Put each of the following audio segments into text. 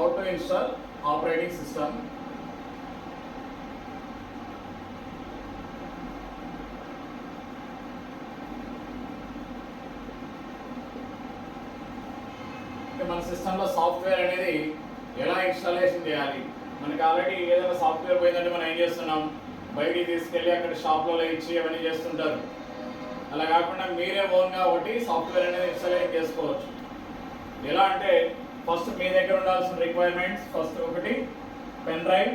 how to install operating system. మన సిస్టంలో software అనేది ఎలా ఇన్స్టాలేషన్ చేయాలి. మనకి ఆల్రెడీ ఏదైనా సాఫ్ట్వేర్ పోయిందంటే మనం ఏం చేస్తున్నాం, బయటికి తీసుకెళ్ళి అక్కడ షాప్లో ఇచ్చి అవన్నీ చేస్తుంటారు. అలా కాకుండా మీరే ఓన్గా ఒకటి సాఫ్ట్వేర్ అనేది ఇన్స్టాలేషన్ చేసుకోవచ్చు. ఎలా అంటే ఫస్ట్ మీ దగ్గర ఉండాల్సిన రిక్వైర్మెంట్స్, ఫస్ట్ ఒకటి పెన్ డ్రైవ్,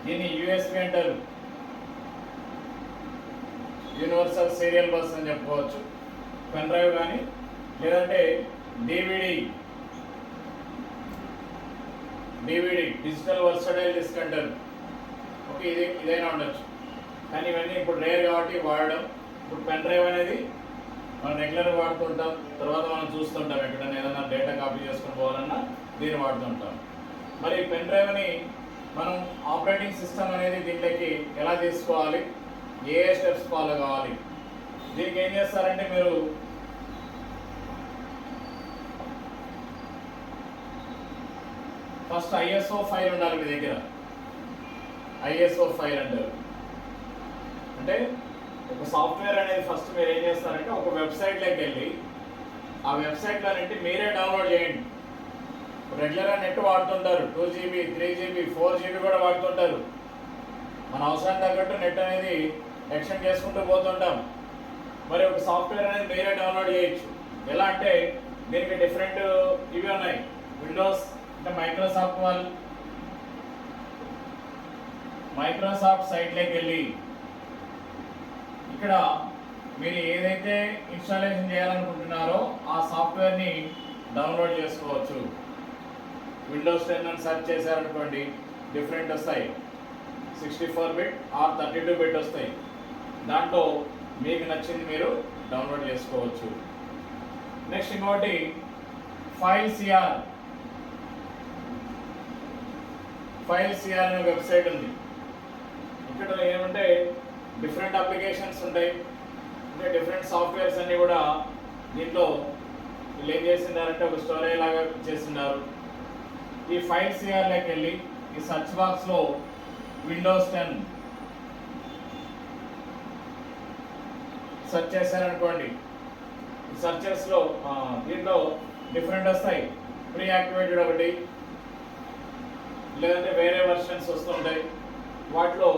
దీన్ని యూఎస్బి అంటారు, యూనివర్సల్ సీరియల్ బస్ అని చెప్పుకోవచ్చు. పెన్ డ్రైవ్ కానీ లేదంటే డివిడి డిజిటల్ వర్సటైల్ డిస్క్ అంటారు. ఓకే, ఇదైనా ఉండొచ్చు, కానీ ఇవన్నీ ఇప్పుడు రేర్ కాబట్టి వాడడం. ఇప్పుడు పెన్ డ్రైవ్ అనేది మనం రెగ్యులర్గా వాడుతుంటాం, తర్వాత మనం చూస్తుంటాం ఎక్కడైనా ఏదైనా డేటా కాపీ చేసుకుని పోవాలన్నా దీన్ని వాడుతుంటాం. మరి పెన్ డ్రైవ్ని మనం ఆపరేటింగ్ సిస్టమ్ అనేది దీంట్లోకి ఎలా తీసుకోవాలి, ఏ స్టెప్స్ ఫాలో కావాలి, దీనికి ఏం చేస్తారంటే మీరు ఫస్ట్ ఐఎస్ఓ ఫైల్ ఉండాలి మీ దగ్గర. ఐఎస్ఓ ఫైల్ అంటారు. అంటే ఒక సాఫ్ట్వేర్ అనేది ఫస్ట్ మీరు ఏం చేస్తారంటే ఒక వెబ్సైట్లోకి వెళ్ళి ఆ వెబ్సైట్లో నుండి మీరే డౌన్లోడ్ చేయండి. రెగ్యులర్గా నెట్ వాడుతుంటారు, 2GB 3GB 4GB కూడా వాడుతుంటారు. మన అవసరానికి తగ్గట్టు నెట్ అనేది ఎక్స్టెండ్ చేసుకుంటూ పోతుంటాం. మరి ఒక సాఫ్ట్వేర్ అనేది మీరే డౌన్లోడ్ చేయొచ్చు. ఎలా అంటే దీనికి డిఫరెంట్ ఇవి ఉన్నాయి. విండోస్ అంటే మైక్రోసాఫ్ట్ సైట్లోకి వెళ్ళి ఇక్కడ మీరు ఏదైతే ఇన్స్టాలేషన్ చేయాలనుకుంటున్నారో ఆ సాఫ్ట్వేర్ని డౌన్లోడ్ చేసుకోవచ్చు. విండోస్ 10 అని సెర్చ్ చేశారనుకోండి, డిఫరెంట్ వస్తాయి, 64 బిట్ ఆర్ 32 బిట్ వస్తాయి. దాంట్లో మీకు నచ్చింది మీరు డౌన్లోడ్ చేసుకోవచ్చు. నెక్స్ట్ ఇంకోటి ఫైల్ సిఆర్ అనే వెబ్సైట్ ఉంది. ఇక్కడ ఏమంటే డిఫరెంట్ అప్లికేషన్స్ ఉంటాయి, అంటే డిఫరెంట్ సాఫ్ట్వేర్స్ అన్నీ కూడా దీంట్లో వీళ్ళు ఏం చేసిండారంటే ఒక స్టోరేజ్ లాగా చేసిండారు. ఈ ఫైల్ సిఆర్లోకి వెళ్ళి ఈ సర్చ్ బాక్స్లో విండోస్ 10 సెర్చ్ చేశారనుకోండి, ఈ సర్చెస్లో దీంట్లో డిఫరెంట్ వస్తాయి. ప్రీ యాక్టివేటెడ్ ఒకటి, లేదంటే వేరే వర్షన్స్ వస్తుంటాయి. వాటిలో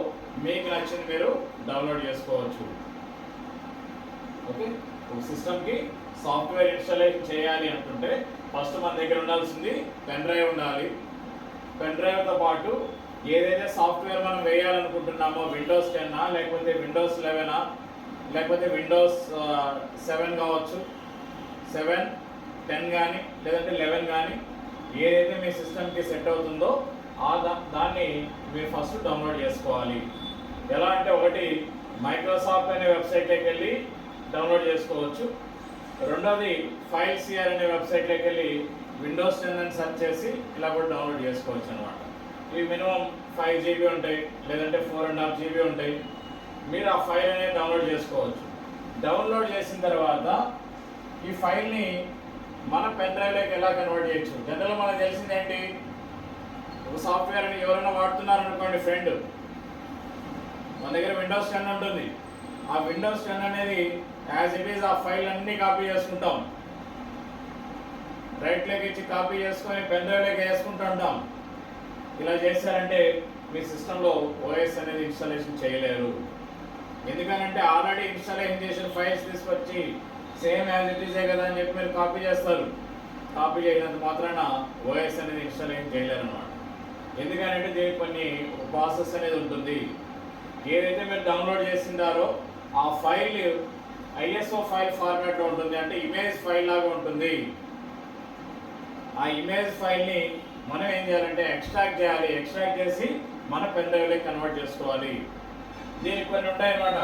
మీకు నచ్చింది మీరు డౌన్లోడ్ చేసుకోవచ్చు. ఓకే, ఒక సిస్టమ్కి సాఫ్ట్వేర్ ఇన్స్టాలేషన్ చేయాలి అనుకుంటే ఫస్ట్ మన దగ్గర ఉండాల్సింది పెన్ డ్రైవ్ ఉండాలి. పెన్ డ్రైవ్తో పాటు ఏదైతే సాఫ్ట్వేర్ మనం వేయాలనుకుంటున్నామో, విండోస్ 10 లేకపోతే విండోస్ 11 లేకపోతే విండోస్ 7 కావచ్చు, 7 10 కానీ లేదంటే 11 కానీ ఏదైతే మీ సిస్టమ్కి సెట్ అవుతుందో దాన్ని మీరు ఫస్ట్ డౌన్లోడ్ చేసుకోవాలి. ఎలా అంటే ఒకటి మైక్రోసాఫ్ట్ అనే వెబ్సైట్లోకి వెళ్ళి డౌన్లోడ్ చేసుకోవచ్చు. రెండోది ఫైల్ సిఆర్ అనే వెబ్సైట్లోకి వెళ్ళి విండోస్ 10 అని సెర్చ్ చేసి ఇలా కూడా డౌన్లోడ్ చేసుకోవచ్చు అనమాట. ఇవి మినిమం 5GB ఉంటాయి, లేదంటే 4.5GB ఉంటాయి. మీరు ఆ ఫైల్ అనేది డౌన్లోడ్ చేసుకోవచ్చు. డౌన్లోడ్ చేసిన తర్వాత ఈ ఫైల్ని మన పెన్ డ్రైవ్లోకి ఎలా కన్వర్ట్ చేయొచ్చు. జనరల్గా మనకు తెలిసింది ఏంటి, ఒక సాఫ్ట్వేర్ని ఎవరైనా వాడుతున్నారనుకోండి ఫ్రెండ్, మన దగ్గర విండోస్ 10 ఉంటుంది. ఆ విండోస్ 10 అనేది యాజ్ ఇట్ ఈజ్ ఆ ఫైల్ అన్నీ కాపీ చేసుకుంటాం. రైట్లోకి ఇచ్చి కాపీ చేసుకొని పెన్ డ్రైవ్లోకి వేసుకుంటూ ఉంటాం. ఇలా చేశారంటే మీ సిస్టంలో ఓఎస్ అనేది ఇన్స్టాలేషన్ చేయలేరు. ఎందుకనంటే ఆల్రెడీ ఇన్స్టాలేషన్ చేసిన ఫైల్స్ తీసుకొచ్చి సేమ్ యాజ్ ఇట్ ఈజే కదా అని చెప్పి మీరు కాపీ చేస్తారు. కాపీ చేయనంత మాత్రాన ఓఎస్ అనేది ఇన్స్టాలేషన్ చేయలేరు అనమాట. ఎందుకంటే దీనికి కొన్ని ప్రాసెస్ అనేది ఉంటుంది. ఏదైతే మీరు డౌన్లోడ్ చేసిండారో ఆ ఫైల్ ఐఎస్ఓ ఫైల్ ఫార్మాట్లో ఉంటుంది, అంటే ఇమేజ్ ఫైల్ లాగా ఉంటుంది. ఆ ఇమేజ్ ఫైల్ని మనం ఏం చేయాలంటే ఎక్స్ట్రాక్ట్ చేయాలి. ఎక్స్ట్రాక్ట్ చేసి మన పెన్ డ్రైవ్లోకి కన్వర్ట్ చేసుకోవాలి. దీనికి కొన్ని ఉంటాయన్నమాట.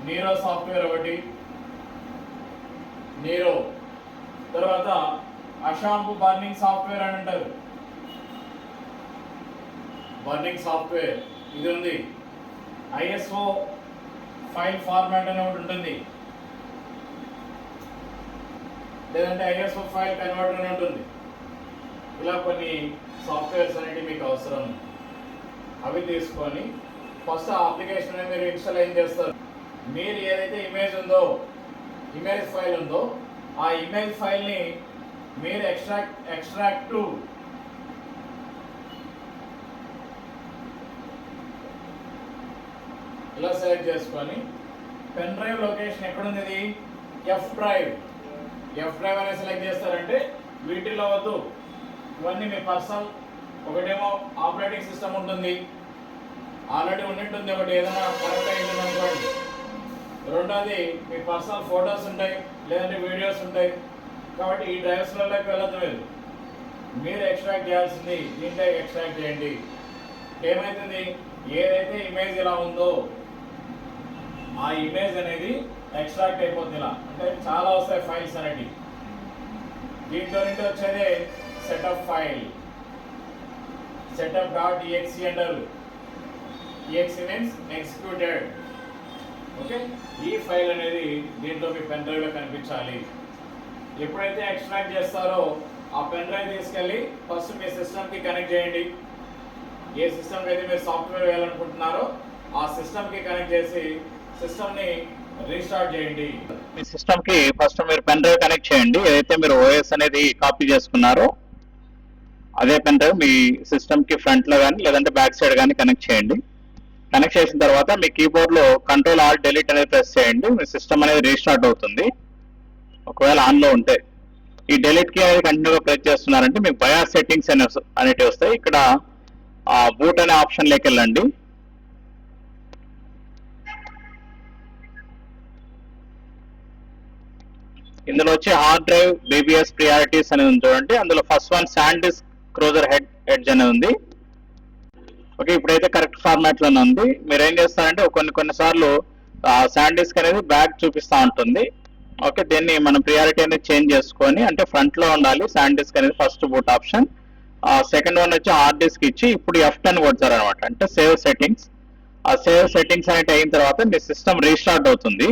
నీరో సాఫ్ట్వేర్ ఒకటి, నీరో తర్వాత అషాంపు బర్నింగ్ సాఫ్ట్వేర్ అని అంటారు. బర్నింగ్ సాఫ్ట్వేర్ ఇది ఉంది. ఐఎస్ఓ ఫైల్ ఫార్మాట్ అనే ఒకటి ఉంటుంది. లేదంటే ఐఎస్ఓ ఫైల్ కన్వర్టర్ అని ఉంటుంది. ఇలా కొన్ని సాఫ్ట్వేర్స్ అనేవి మీకు అవసరం. అవి తీసుకొని ఫస్ట్ ఆ అప్లికేషన్ అనేది మీరు ఇన్స్టాల్ ఏం చేస్తారు, మీరు ఏదైతే ఇమేజ్ ఉందో, ఇమేజ్ ఫైల్ ఉందో ఆ ఇమేజ్ ఫైల్ని మీరు ఎక్స్ట్రాక్ట్ టు ఇలా సెలెక్ట్ చేసుకొని పెన్ డ్రైవ్ లొకేషన్ ఎక్కడుంది, ఇది ఎఫ్ డ్రైవ్ అనేది సెలెక్ట్ చేస్తారంటే వీటిలో వద్దు, ఇవన్నీ మీ పర్సనల్. ఒకటేమో ఆపరేటింగ్ సిస్టమ్ ఉంటుంది, ఆల్రెడీ ఉండింటుంది, ఒకటి ఏదైనా కరెక్ట్ అయి ఉంటుంది అనుకోండి. రెండోది మీ పర్సనల్ ఫొటోస్ ఉంటాయి, లేదంటే వీడియోస్ ఉంటాయి. కాబట్టి ఈ డ్రైవ్స్లలోకి వెళ్ళదు. మీరు ఎక్స్ట్రాక్ట్ చేయాల్సింది దీంట్లో ఎక్స్ట్రాక్ట్ చేయండి. ఏమవుతుంది, ఏదైతే ఇమేజ్ ఇలా ఉందో ఆ ఇమేజ్ అనేది ఎక్స్ట్రాక్ట్ అయిపోతుంది. ఇలా అంటే చాలా వస్తాయి ఫైల్స్ అనేవి. దీంట్లో నుండి వచ్చేదే సెటప్ ఫైల్, setup.exe అంటారు. exe means executed. ఓకే, ఈ ఫైల్ అనేది దీంట్లో మీ పెన్ డ్రైవ్ లో కనిపించాలి. ఎప్పుడైతే ఎక్స్ట్రాక్ట్ చేస్తారో ఆ పెన్ డ్రైవ్ తీసుకెళ్ళి ఫస్ట్ మీ సిస్టమ్కి కనెక్ట్ చేయండి. ఏ సిస్టమ్కి అయితే మీరు సాఫ్ట్వేర్ వేయాలనుకుంటున్నారో ఆ సిస్టమ్కి కనెక్ట్ చేసి సిస్టమ్ని రీస్టార్ట్ చేయండి. మీ సిస్టమ్కి ఫస్ట్ మీరు పెన్ డ్రైవ్ కనెక్ట్ చేయండి. ఏదైతే మీరు ఓఎస్ అనేది కాపీ చేసుకున్నారో అదే పెన్ డ్రైవ్ మీ సిస్టమ్కి ఫ్రంట్లో కానీ లేదంటే బ్యాక్ సైడ్ కానీ కనెక్ట్ చేయండి. కనెక్ట్ చేసిన తర్వాత మీ కీబోర్డ్లో కంట్రోల్ ఆల్ట్ డిలీట్ అనేది ప్రెస్ చేయండి. మీ సిస్టమ్ అనేది రీస్టార్ట్ అవుతుంది ఒకవేళ ఆన్లో ఉంటే. ఈ డిలీట్ కీ అనేది కంటిన్యూగా ప్రెస్ చేస్తున్నారంటే మీకు బయాస్ సెట్టింగ్స్ అనేటివి వస్తాయి. ఇక్కడ బూట్ అనే ఆప్షన్లోకి వెళ్ళండి. ఇందులో వచ్చి హార్డ్ డ్రైవ్ బీబీఎస్ ప్రియారిటీస్ అనేది ఉంది చూడండి. అందులో first one sand disk closure hedge అనేది ఉంది. ఓకే, ఇప్పుడైతే కరెక్ట్ ఫార్మాట్ లోనే ఉంది. మీరు ఏం చేస్తారంటే కొన్నిసార్లు శాండ్ డిస్క్ అనేది బ్యాక్ చూపిస్తూ ఉంటుంది. ఓకే, దీన్ని మనం ప్రియారిటీ అనేది చేంజ్ చేసుకొని, అంటే ఫ్రంట్ లో ఉండాలి శాండ్ డిస్క్ అనేది first boot option. Second one వచ్చి హార్డ్ డిస్క్ ఇచ్చి ఇప్పుడు F10 కొడతారు అనమాట, అంటే సేవ్ సెట్టింగ్స్. ఆ సేవ్ సెట్టింగ్స్ అనేది అయిన తర్వాత మీ సిస్టమ్ రీస్టార్ట్ అవుతుంది.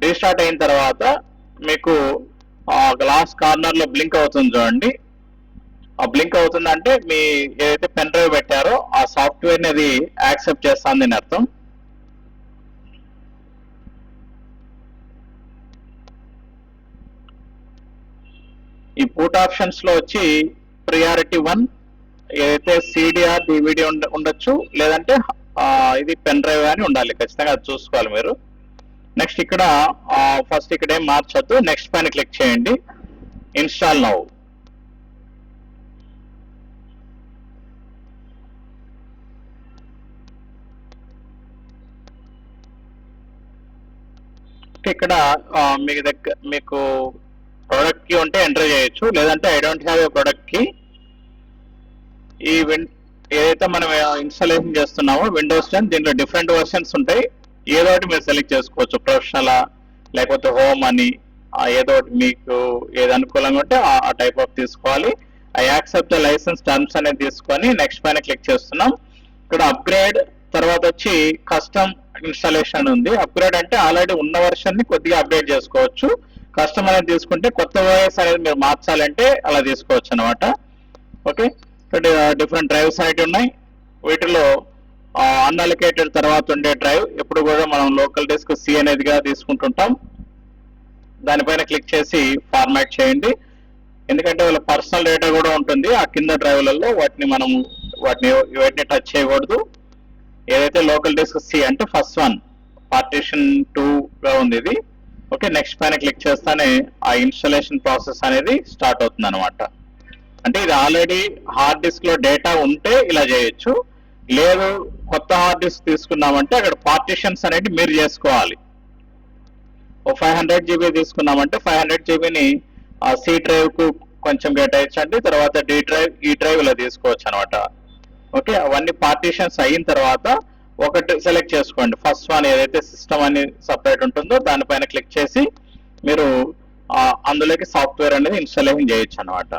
రీస్టార్ట్ అయిన తర్వాత మీకు గ్లాస్ కార్నర్ లో బ్లింక్ అవుతుంది చూడండి. ఆ బ్లింక్ అవుతుందంటే మీ ఏదైతే పెన్ డ్రైవ్ పెట్టారో ఆ సాఫ్ట్వేర్ అది యాక్సెప్ట్ చేస్తుంది అని అర్థం. ఈ బూట్ ఆప్షన్స్ లో వచ్చి ప్రియారిటీ 1 ఏదైతే సిడిఆర్ డివిడి ఉండొచ్చు, లేదంటే ఇది పెన్ డ్రైవ్ అని ఉండాలి. ఖచ్చితంగా అది చూసుకోవాలి మీరు. నెక్స్ట్ ఇక్కడ ఫస్ట్ ఇక్కడ ఏం మార్చొద్దు, నెక్స్ట్ పైన క్లిక్ చేయండి. Install now. ఇక్కడ మీకు ప్రొడక్ట్ కి ఉంటే ఎంటర్ చేయొచ్చు, లేదంటే I don't have a product కి. ఈ ఏదైతే మనం ఇన్స్టాలేషన్ చేస్తున్నామో విండోస్ 10 దీంట్లో డిఫరెంట్ వర్షన్స్ ఉంటాయి. ఏదో ఒకటి మీరు సెలెక్ట్ చేసుకోవచ్చు, ప్రొఫెషనల్ లేకపోతే హోమ్ అని. ఏదో ఒకటి మీకు ఏది అనుకూలంగా ఉంటే ఆ టైప్ ఆఫ్ తీసుకోవాలి. I accept the license terms అనేది తీసుకొని నెక్స్ట్ పైన క్లిక్ చేస్తున్నాం. ఇక్కడ అప్గ్రేడ్ తర్వాత వచ్చి కస్టమ్ ఇన్స్టాలేషన్ ఉంది. అప్గ్రేడ్ అంటే ఆల్రెడీ ఉన్న వర్షన్ ని కొద్దిగా అప్డేట్ చేసుకోవచ్చు. కస్టమ్ అనేది తీసుకుంటే కొత్త ఓఎస్ అనేది మీరు మార్చాలంటే అలా తీసుకోవచ్చు అనమాట. ఓకే, డిఫరెంట్ డ్రైవ్స్ అనేవి ఉన్నాయి. వీటిలో అన్అలికేటెడ్ తర్వాత ఉండే డ్రైవ్ ఎప్పుడు కూడా మనం లోకల్ డిస్క్ సి అనేదిగా తీసుకుంటుంటాం. దానిపైన క్లిక్ చేసి ఫార్మాట్ చేయండి. ఎందుకంటే వాళ్ళ పర్సనల్ డేటా కూడా ఉంటుంది ఆ కింద డ్రైవ్లలో. వాటిని టచ్ చేయకూడదు. ఏదైతే లోకల్ డిస్క్ సి అంటే ఫస్ట్ వన్ పార్టీషన్ 2గా ఉంది ఇది. ఓకే, నెక్స్ట్ పైన క్లిక్ చేస్తానే ఆ ఇన్స్టాలేషన్ ప్రాసెస్ అనేది స్టార్ట్ అవుతుంది అనమాట. అంటే ఇది ఆల్రెడీ హార్డ్ డిస్క్ లో డేటా ఉంటే ఇలా చేయొచ్చు. లేదు కొత్త హార్డ్ డిస్క్ తీసుకున్నామంటే అక్కడ పార్టీషన్స్ అనేది మీరు చేసుకోవాలి. 500 GB తీసుకున్నామంటే 500 GBని సి డ్రైవ్ కు కొంచెం కేటాయించండి, తర్వాత డి డ్రైవ్, ఈ డ్రైవ్ ఇలా తీసుకోవచ్చు అనమాట. ఓకే, అవన్నీ పార్టీషన్స్ అయిన తర్వాత ఒకటి సెలెక్ట్ చేసుకోండి. ఫస్ట్ వన్ ఏదైతే సిస్టమ్ అని సపరేట్ ఉంటుందో దానిపైన క్లిక్ చేసి మీరు అందులోకి సాఫ్ట్వేర్ అనేది ఇన్స్టాలేషన్ చేయొచ్చు అనమాట.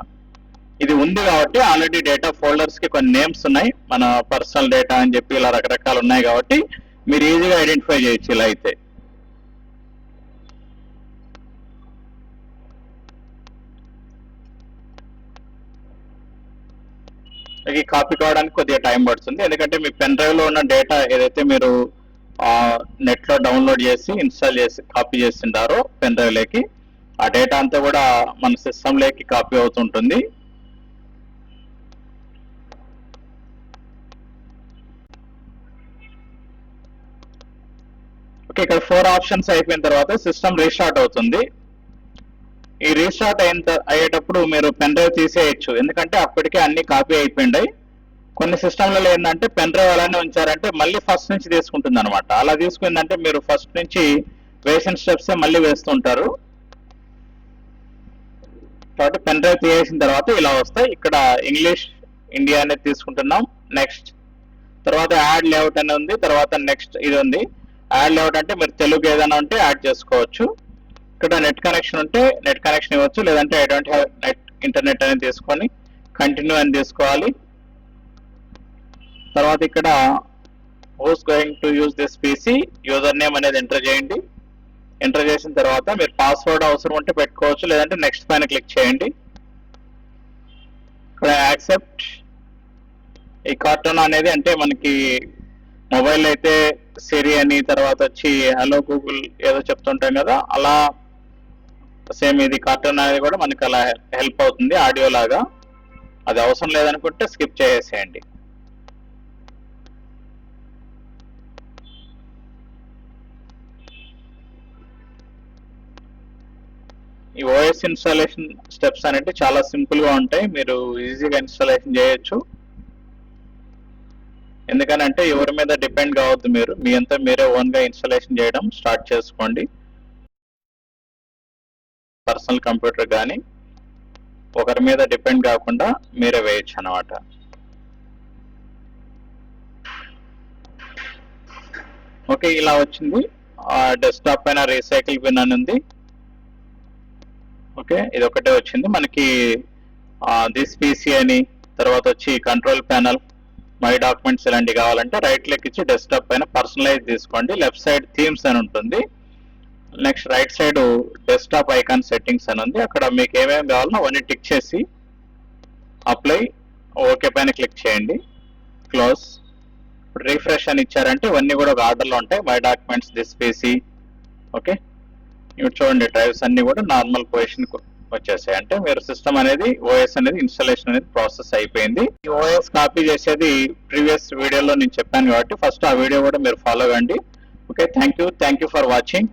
ఇది ఉంది కాబట్టి ఆల్రెడీ డేటా ఫోల్డర్స్ కి కొన్ని నేమ్స్ ఉన్నాయి, మన పర్సనల్ డేటా అని చెప్పి ఇలా రకరకాలు ఉన్నాయి కాబట్టి మీరు ఈజీగా ఐడెంటిఫై చేయొచ్చు ఇలా అయితే. ఈ కాపీ కావడానికి కొద్దిగా టైం పడుతుంది, ఎందుకంటే మీ పెన్ డ్రైవ్ లో ఉన్న డేటా ఏదైతే మీరు నెట్ లో డౌన్లోడ్ చేసి ఇన్స్టాల్ చేసి కాపీ చేసిండారో పెన్ డ్రైవ్ లోకి, ఆ డేటా అంతా కూడా మన సిస్టమ్ లోకి కాపీ అవుతుంటుంది. ఓకే, ఇక్కడ 4 ఆప్షన్స్ అయిపోయిన తర్వాత సిస్టమ్ రీస్టార్ట్ అవుతుంది. ఈ రీస్టార్ట్ అయ్యేటప్పుడు మీరు పెన్ డ్రైవ్ తీసేయచ్చు, ఎందుకంటే అప్పటికే అన్ని కాపీ అయిపోయింటాయి. కొన్ని సిస్టమ్లలో ఏంటంటే పెన్ డ్రైవ్ అలానే ఉంచారంటే మళ్ళీ ఫస్ట్ నుంచి తీసుకుంటుంది అనమాట. అలా తీసుకుందంటే మీరు ఫస్ట్ నుంచి వేసిన స్టెప్స్ మళ్ళీ వేస్తుంటారు. కాబట్టి పెన్ డ్రైవ్ తీసేసిన తర్వాత ఇలా వస్తాయి. ఇక్కడ ఇంగ్లీష్ ఇండియా అనేది తీసుకుంటున్నాం. నెక్స్ట్ తర్వాత యాడ్ లేఅవుట్ అని ఉంది, తర్వాత నెక్స్ట్ ఇది ఉంది. యాడ్ లేఅవుట్ అంటే మీరు తెలుగు ఏదైనా ఉంటే యాడ్ చేసుకోవచ్చు. ఇక్కడ నెట్ కనెక్షన్ ఉంటే నెట్ కనెక్షన్ ఇవ్వచ్చు, లేదంటే I don't have net internet అనేది తీసుకొని కంటిన్యూ అని తీసుకోవాలి. తర్వాత ఇక్కడ who's going to use this PC user name అనేది ఎంటర్ చేయండి. ఎంటర్ చేసిన తర్వాత మీరు పాస్వర్డ్ అవసరం ఉంటే పెట్టుకోవచ్చు, లేదంటే నెక్స్ట్ పైన క్లిక్ చేయండి. ఇక్కడ యాక్సెప్ట్. ఈ కార్టూన్ అనేది అంటే మనకి మొబైల్ అయితే సిరి అని, తర్వాత వచ్చి హలో గూగుల్ ఏదో చెప్తుంటాం కదా, అలా సేమ్ ఇది కార్టూన్ అనేది కూడా మనకి అలా హెల్ప్ అవుతుంది ఆడియో లాగా. అది అవసరం లేదనుకుంటే స్కిప్ చేసేయండి. ఈ ఓఎస్ ఇన్స్టాలేషన్ స్టెప్స్ అనేవి చాలా సింపుల్ గా ఉంటాయి, మీరు ఈజీగా ఇన్స్టాలేషన్ చేయొచ్చు. ఎందుకనంటే ఎవరి మీద డిపెండ్ కావద్దు, మీరు మీ అంతా మీరే ఓన్ గా ఇన్స్టాలేషన్ చేయడం స్టార్ట్ చేసుకోండి. పర్సనల్ కంప్యూటర్ కానీ ఒకరి మీద డిపెండ్ కాకుండా మీరే వేయచ్చు అన్నమాట. ఓకే, ఇలా వచ్చింది. డెస్క్టాప్ పైన రీసైకిల్ పిన్ అని ఉంది. ఓకే, ఇది ఒకటే వచ్చింది మనకి. దిస్ పీసీ అని, తర్వాత వచ్చి కంట్రోల్ ప్యానల్, మై డాక్యుమెంట్స్ ఇలాంటివి కావాలంటే రైట్ క్లిక్ ఇచ్చి డెస్క్టాప్ పైన పర్సనలైజ్ తీసుకోండి. లెఫ్ట్ సైడ్ థీమ్స్ అని ఉంటుంది. Next right side desktop icon settings అని ఉంది. అక్కడ మీకు ఏమేమి కావాలో అవన్నీ టిక్ చేసి అప్లై ఓకే పైన క్లిక్ చేయండి. క్లోజ్. రీఫ్రెష్ అని ఇచ్చారంటే ఇవన్నీ కూడా ఒక ఆర్డర్లో ఉంటాయి. My documents, this PC. Okay, ఇప్పుడు చూడండి డ్రైవ్స్ అన్ని కూడా నార్మల్ పొజిషన్ వచ్చేసాయి. అంటే మీరు సిస్టమ్ అనేది ఓఎస్ అనేది ఇన్స్టాలేషన్ అనేది ప్రాసెస్ అయిపోయింది. ఈ ఓఎస్ కాపీ చేసేది ప్రీవియస్ వీడియోలో నేను చెప్పాను కాబట్టి ఫస్ట్ ఆ వీడియో కూడా మీరు ఫాలో అవ్వండి. Okay, thank you for watching.